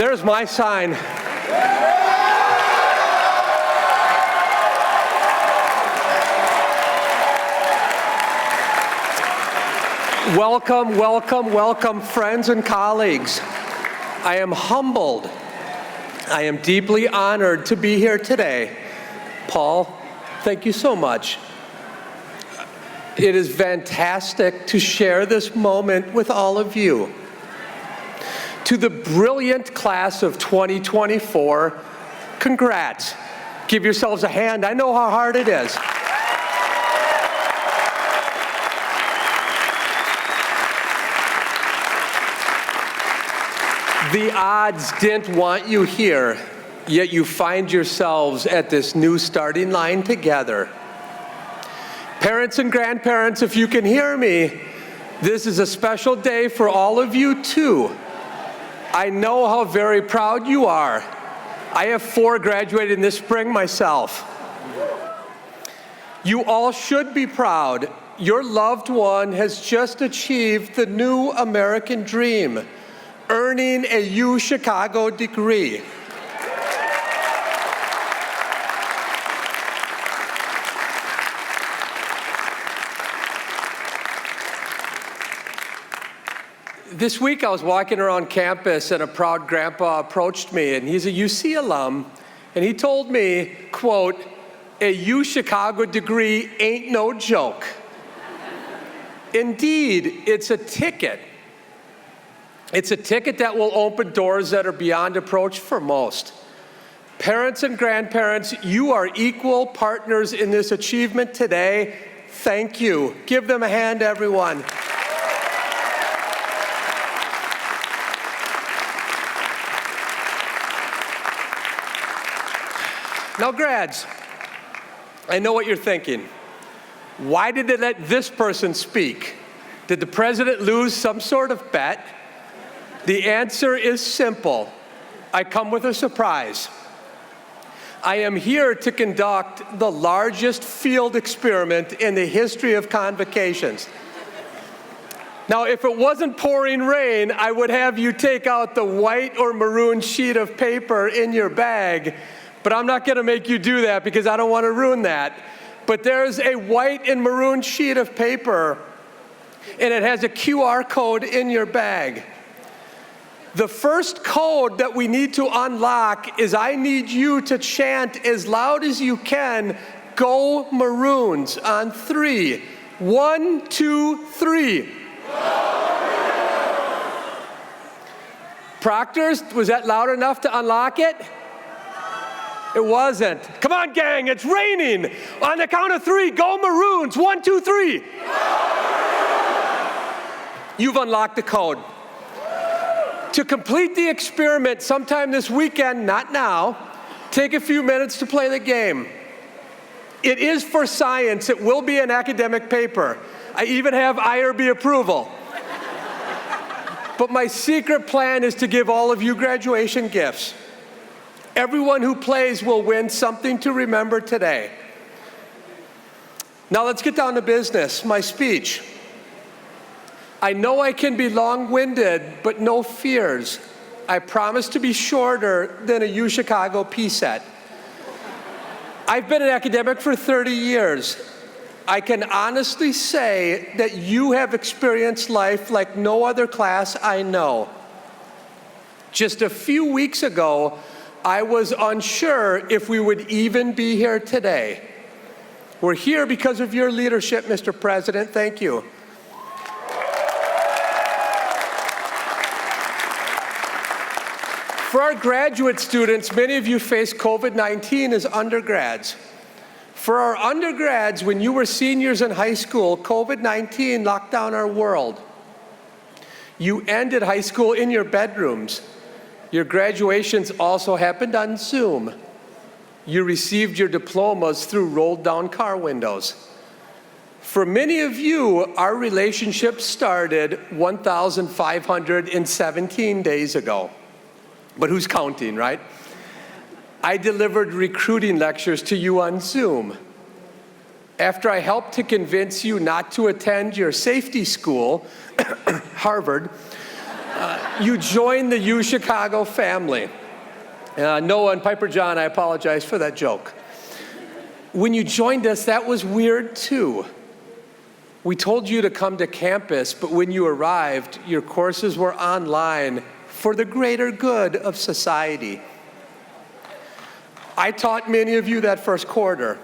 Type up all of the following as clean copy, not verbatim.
There's my sign. Welcome, welcome, welcome, friends and colleagues. I am humbled. I am deeply honored to be here today. Paul, thank you so much. It is fantastic to share this moment with all of you. To the brilliant class of 2024, congrats. Give yourselves a hand. I know how hard it is. The odds didn't want you here, yet you find yourselves at this new starting line together. Parents and grandparents, if you can hear me, this is a special day for all of you too. I know how very proud you are. I have 4 graduated this spring myself. You all should be proud. Your loved one has just achieved the new American dream, earning a UChicago degree. This week I was walking around campus and a proud grandpa approached me, and he's a UC alum, and he told me, quote, "A UChicago degree ain't no joke." Indeed, it's a ticket. It's a ticket that will open doors that are beyond approach for most. Parents and grandparents, you are equal partners in this achievement today. Thank you. Give them a hand, everyone. Now, grads, I know what you're thinking. Why did they let this person speak? Did the president lose some sort of bet? The answer is simple. I come with a surprise. I am here to conduct the largest field experiment in the history of convocations. Now, if it wasn't pouring rain, I would have you take out the white or maroon sheet of paper in your bag, but I'm not going to make you do that because I don't want to ruin that. But there's a white and maroon sheet of paper, and it has a QR code in your bag. The first code that we need to unlock is I need you to chant as loud as you can, "Go Maroons," on 3. 1, 2, 3. Proctors, was that loud enough to unlock it? It wasn't. Come on, gang, it's raining. On the count of 3, go Maroons. 1, 2, 3. You've unlocked the code. To complete the experiment sometime this weekend, not now, take a few minutes to play the game. It is for science. It will be an academic paper. I even have IRB approval. But my secret plan is to give all of you graduation gifts. Everyone who plays will win something to remember today. Now let's get down to business, my speech. I know I can be long-winded, but no fears. I promise to be shorter than a UChicago P-set. I've been an academic for 30 years. I can honestly say that you have experienced life like no other class I know. Just a few weeks ago, I was unsure if we would even be here today. We're here because of your leadership, Mr. President. Thank you. For our graduate students, many of you faced COVID-19 as undergrads. For our undergrads, when you were seniors in high school, COVID-19 locked down our world. You ended high school in your bedrooms. Your graduations also happened on Zoom. You received your diplomas through rolled down car windows. For many of you, our relationship started 1,517 days ago. But who's counting, right? I delivered recruiting lectures to you on Zoom. After I helped to convince you not to attend your safety school, Harvard, You joined the UChicago family. Noah and Piper John, I apologize for that joke. When you joined us, that was weird too. We told you to come to campus, but when you arrived, your courses were online for the greater good of society. I taught many of you that first quarter,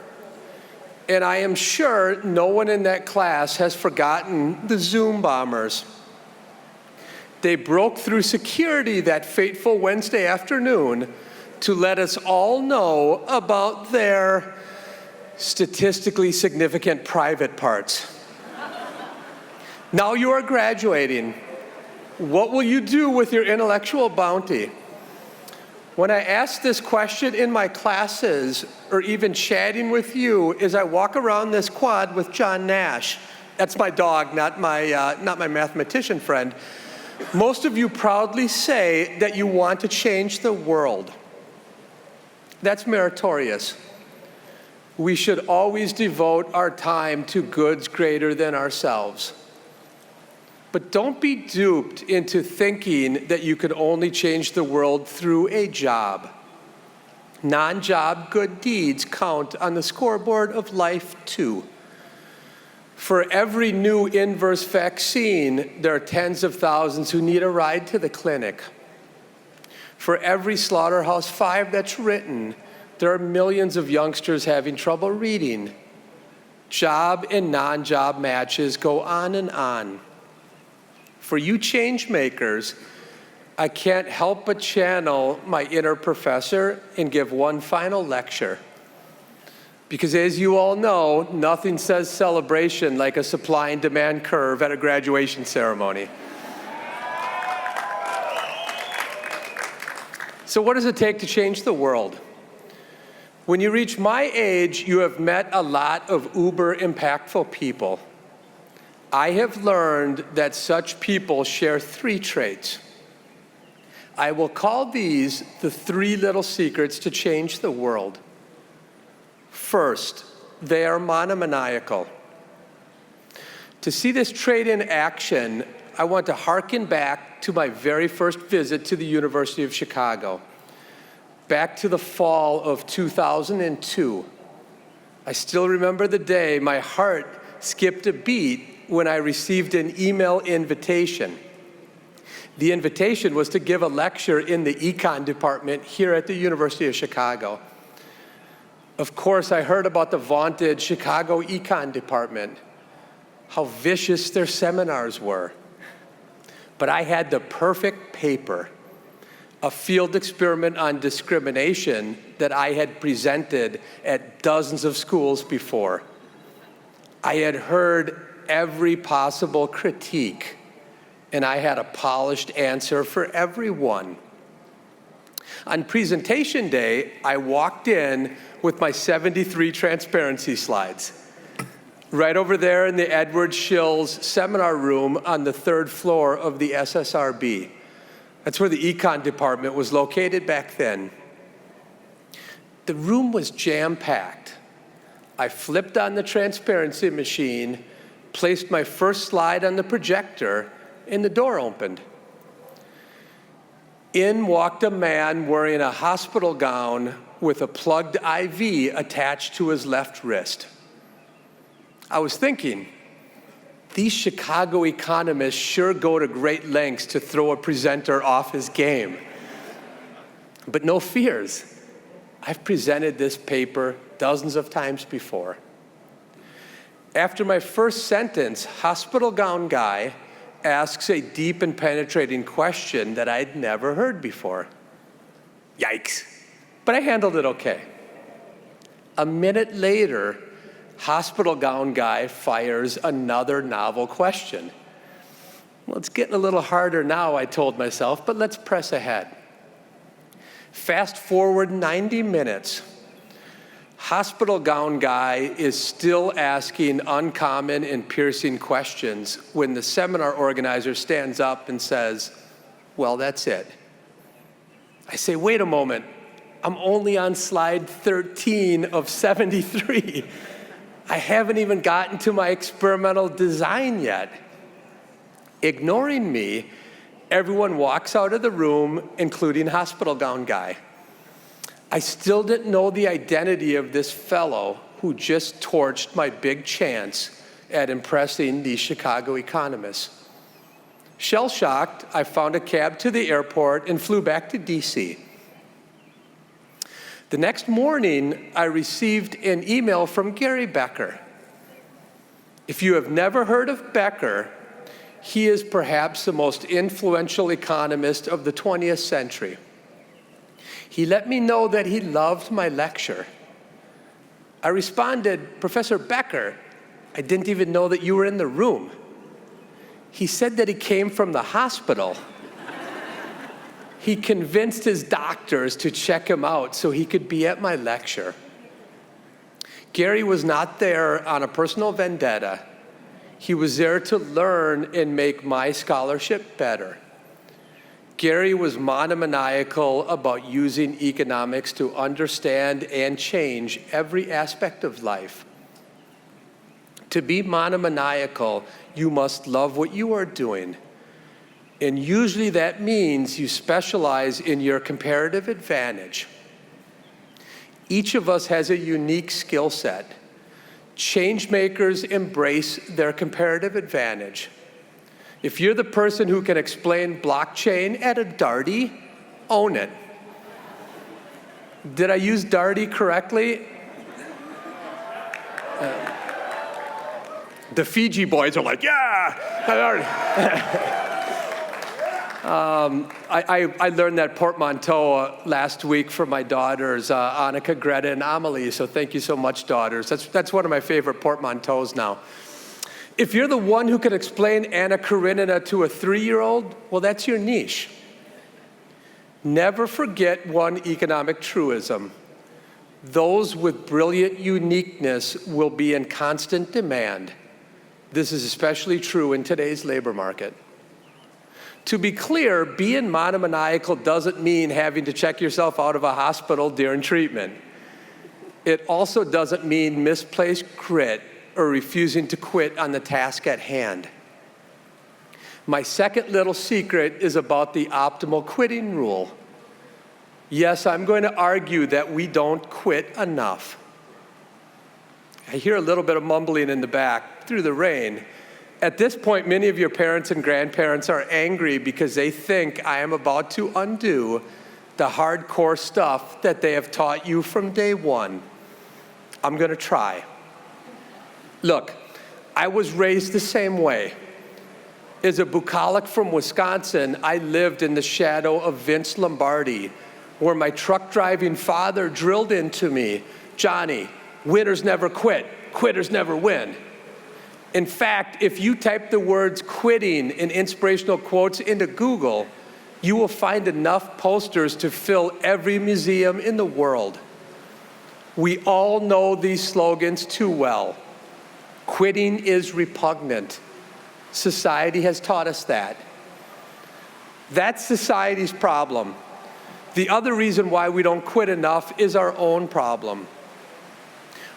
and I am sure no one in that class has forgotten the Zoom bombers. They broke through security that fateful Wednesday afternoon to let us all know about their statistically significant private parts. Now you are graduating. What will you do with your intellectual bounty? When I ask this question in my classes, or even chatting with you as I walk around this quad with John Nash, that's my dog, not my mathematician friend, most of you proudly say that you want to change the world. That's meritorious. We should always devote our time to goods greater than ourselves. But don't be duped into thinking that you can only change the world through a job. Non-job good deeds count on the scoreboard of life too. For every new inverse vaccine, there are tens of thousands who need a ride to the clinic. For every Slaughterhouse 5 that's written, there are millions of youngsters having trouble reading. Job and non-job matches go on and on. For you changemakers, I can't help but channel my inner professor and give one final lecture. Because as you all know, nothing says celebration like a supply and demand curve at a graduation ceremony. So what does it take to change the world? When you reach my age, you have met a lot of uber impactful people. I have learned that such people share 3 traits. I will call these the 3 little secrets to change the world. First, they are monomaniacal. To see this trait in action, I want to hearken back to my very first visit to the University of Chicago, back to the fall of 2002. I still remember the day my heart skipped a beat when I received an email invitation. The invitation was to give a lecture in the econ department here at the University of Chicago. Of course, I heard about the vaunted Chicago econ department, how vicious their seminars were. But I had the perfect paper, a field experiment on discrimination that I had presented at dozens of schools before. I had heard every possible critique, and I had a polished answer for everyone. On presentation day, I walked in with my 73 transparency slides. Right over there in the Edward Shills seminar room on the 3rd floor of the SSRB. That's where the econ department was located back then. The room was jam-packed. I flipped on the transparency machine, placed my first slide on the projector, and the door opened. In walked a man wearing a hospital gown with a plugged IV attached to his left wrist. I was thinking, these Chicago economists sure go to great lengths to throw a presenter off his game. But no fears. I've presented this paper dozens of times before. After my first sentence, hospital gown guy asks a deep and penetrating question that I'd never heard before. Yikes. But I handled it okay. A minute later, hospital gown guy fires another novel question. Well, it's getting a little harder now, I told myself, but let's press ahead. Fast forward 90 minutes. Hospital gown guy is still asking uncommon and piercing questions when the seminar organizer stands up and says, well, that's it. I say, wait a moment. I'm only on slide 13 of 73. I haven't even gotten to my experimental design yet. Ignoring me, Everyone walks out of the room, including hospital gown guy. I still didn't know the identity of this fellow who just torched my big chance at impressing the Chicago Economist. Shell-shocked, I found a cab to the airport and flew back to DC. The next morning, I received an email from Gary Becker. If you have never heard of Becker, he is perhaps the most influential economist of the 20th century. He let me know that he loved my lecture. I responded, Professor Becker, I didn't even know that you were in the room. He said that he came from the hospital. He convinced his doctors to check him out so he could be at my lecture. Gary was not there on a personal vendetta. He was there to learn and make my scholarship better. Gary was monomaniacal about using economics to understand and change every aspect of life. To be monomaniacal, you must love what you are doing. And usually that means you specialize in your comparative advantage. Each of us has a unique skill set. Changemakers embrace their comparative advantage. If you're the person who can explain blockchain at a Darty, own it. Did I use Darty correctly? The Fiji boys are like, yeah! I learned that portmanteau last week for my daughters, Annika, Greta, and Amelie, so thank you so much, daughters. That's one of my favorite portmanteaus now. If you're the one who can explain Anna Karenina to a 3-year-old, well, that's your niche. Never forget one economic truism. Those with brilliant uniqueness will be in constant demand. This is especially true in today's labor market. To be clear, being monomaniacal doesn't mean having to check yourself out of a hospital during treatment. It also doesn't mean misplaced grit or refusing to quit on the task at hand. My second little secret is about the optimal quitting rule. Yes, I'm going to argue that we don't quit enough. I hear a little bit of mumbling in the back through the rain. At this point, many of your parents and grandparents are angry because they think I am about to undo the hardcore stuff that they have taught you from day one. I'm going to try. Look, I was raised the same way. As a bucolic from Wisconsin, I lived in the shadow of Vince Lombardi, where my truck-driving father drilled into me, Johnny, winners never quit, quitters never win. In fact, if you type the words quitting in inspirational quotes into Google, you will find enough posters to fill every museum in the world. We all know these slogans too well. Quitting is repugnant. Society has taught us that. That's society's problem. The other reason why we don't quit enough is our own problem.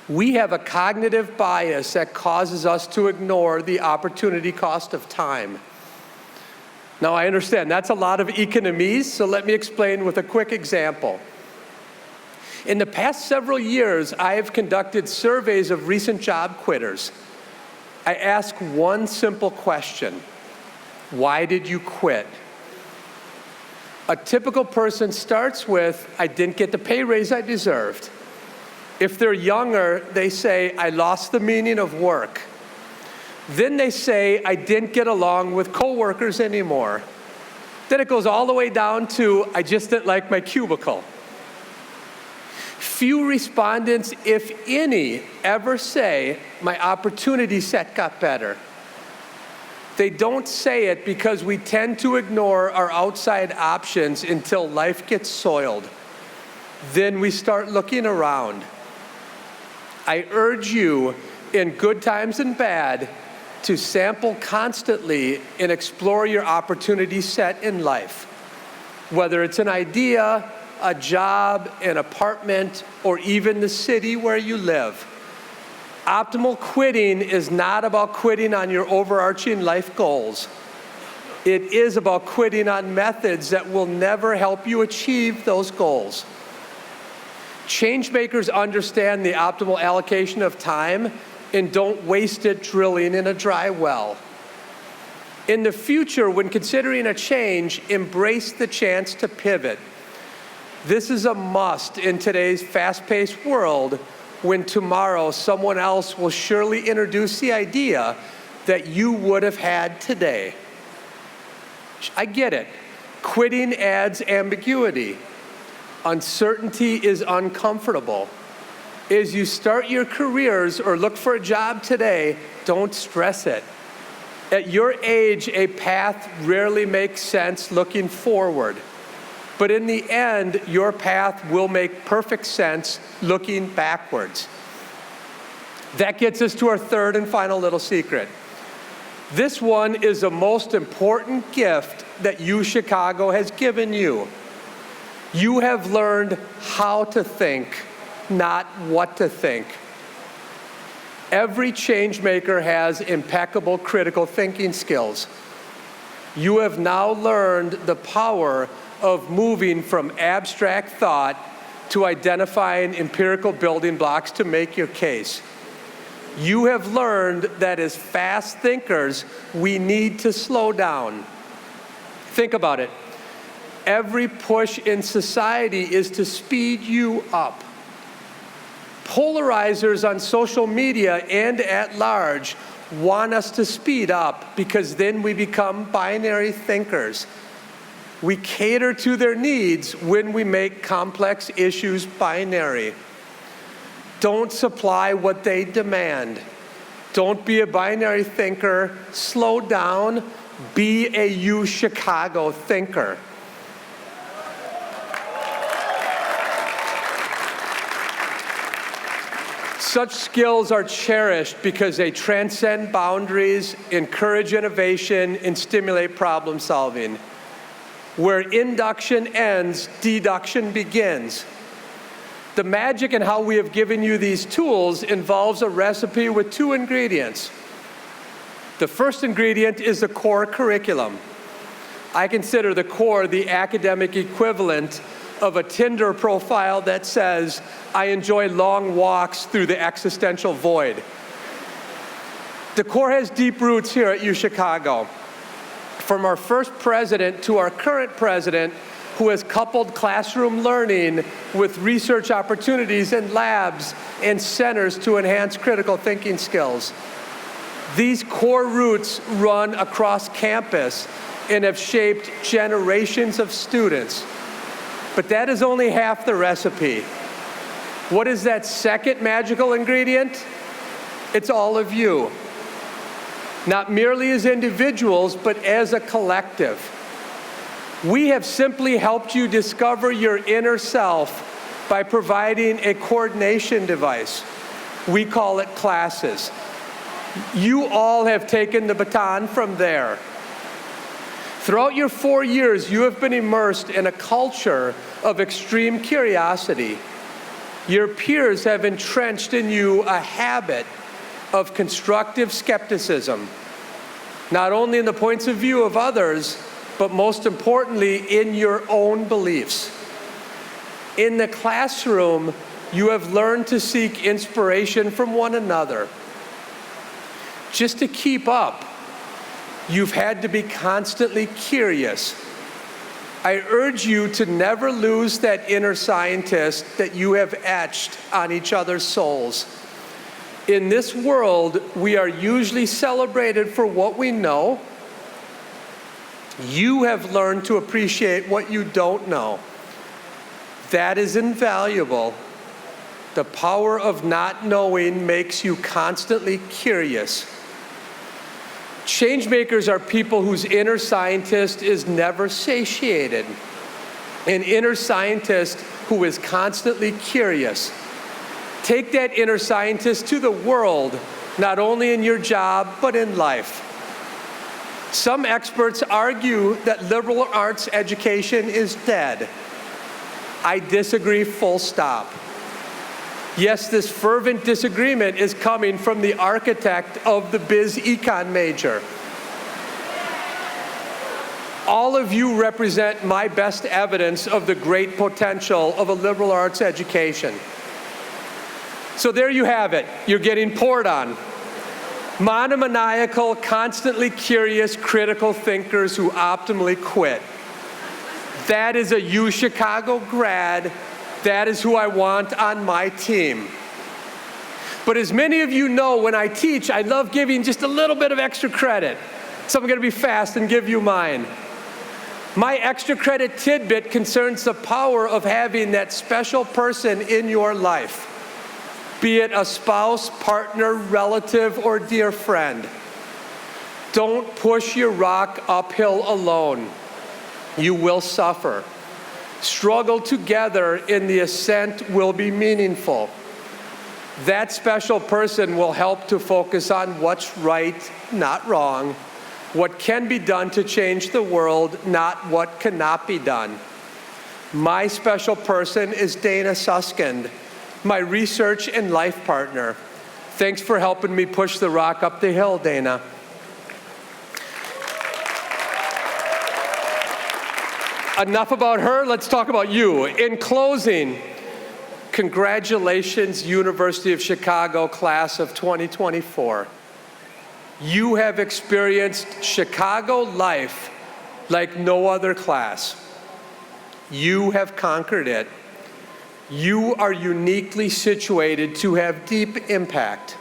We have a cognitive bias that causes us to ignore the opportunity cost of time. Now, I understand that's a lot of economies, so let me explain with a quick example. In the past several years, I have conducted surveys of recent job quitters. I ask one simple question: why did you quit? A typical person starts with, I didn't get the pay raise I deserved. If they're younger, they say, I lost the meaning of work. Then they say, I didn't get along with coworkers anymore. Then it goes all the way down to, I just didn't like my cubicle. Few respondents, if any, ever say, my opportunity set got better. They don't say it because we tend to ignore our outside options until life gets soiled. Then we start looking around. I urge you, in good times and bad, to sample constantly and explore your opportunity set in life. Whether it's an idea, a job, an apartment, or even the city where you live. Optimal quitting is not about quitting on your overarching life goals. It is about quitting on methods that will never help you achieve those goals. Changemakers understand the optimal allocation of time and don't waste it drilling in a dry well. In the future, when considering a change, embrace the chance to pivot. This is a must in today's fast-paced world, when tomorrow someone else will surely introduce the idea that you would have had today. I get it. Quitting adds ambiguity. Uncertainty is uncomfortable. As you start your careers or look for a job today, don't stress it. At your age, a path rarely makes sense looking forward. But in the end, your path will make perfect sense looking backwards. That gets us to our third and final little secret. This one is the most important gift that UChicago has given you. You have learned how to think, not what to think. Every change maker has impeccable critical thinking skills. You have now learned the power of moving from abstract thought to identifying empirical building blocks to make your case. You have learned that as fast thinkers, we need to slow down. Think about it. Every push in society is to speed you up. Polarizers on social media and at large want us to speed up because then we become binary thinkers. We cater to their needs when we make complex issues binary. Don't supply what they demand. Don't be a binary thinker. Slow down. Be a UChicago thinker. Such skills are cherished because they transcend boundaries, encourage innovation, and stimulate problem solving. Where induction ends, deduction begins. The magic in how we have given you these tools involves a recipe with 2 ingredients. The first ingredient is the core curriculum. I consider the core the academic equivalent of a Tinder profile that says, "I enjoy long walks through the existential void." The core has deep roots here at UChicago. From our first president to our current president, who has coupled classroom learning with research opportunities in labs and centers to enhance critical thinking skills. These core roots run across campus and have shaped generations of students. But that is only half the recipe. What is that second magical ingredient? It's all of you. Not merely as individuals, but as a collective. We have simply helped you discover your inner self by providing a coordination device. We call it classes. You all have taken the baton from there. Throughout your 4 years, you have been immersed in a culture of extreme curiosity. Your peers have entrenched in you a habit of constructive skepticism, not only in the points of view of others, but most importantly, in your own beliefs. In the classroom, you have learned to seek inspiration from one another. Just to keep up, you've had to be constantly curious. I urge you to never lose that inner scientist that you have etched on each other's souls. In this world, we are usually celebrated for what we know. You have learned to appreciate what you don't know. That is invaluable. The power of not knowing makes you constantly curious. Changemakers are people whose inner scientist is never satiated. An inner scientist who is constantly curious. Take that inner scientist to the world, not only in your job, but in life. Some experts argue that liberal arts education is dead. I disagree, full stop. Yes, this fervent disagreement is coming from the architect of the biz econ major. All of you represent my best evidence of the great potential of a liberal arts education. So there you have it. You're getting poured on. Monomaniacal, constantly curious, critical thinkers who optimally quit. That is a UChicago grad. That is who I want on my team. But as many of you know, when I teach, I love giving just a little bit of extra credit. So I'm going to be fast and give you mine. My extra credit tidbit concerns the power of having that special person in your life, be it a spouse, partner, relative, or dear friend. Don't push your rock uphill alone. You will suffer. Struggle together, and the ascent will be meaningful. That special person will help to focus on what's right, not wrong, what can be done to change the world, not what cannot be done. My special person is Dana Suskind, my research and life partner. Thanks for helping me push the rock up the hill, Dana. Enough about her, let's talk about you. In closing, congratulations, University of Chicago class of 2024. You have experienced Chicago life like no other class. You have conquered it. You are uniquely situated to have deep impact.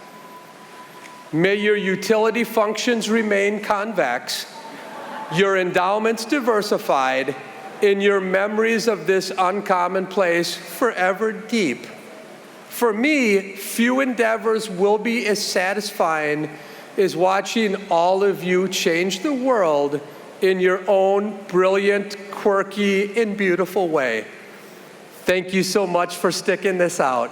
May your utility functions remain convex, your endowments diversified, and your memories of this uncommon place forever deep. For me, few endeavors will be as satisfying as watching all of you change the world in your own brilliant, quirky, and beautiful way. Thank you so much for sticking this out.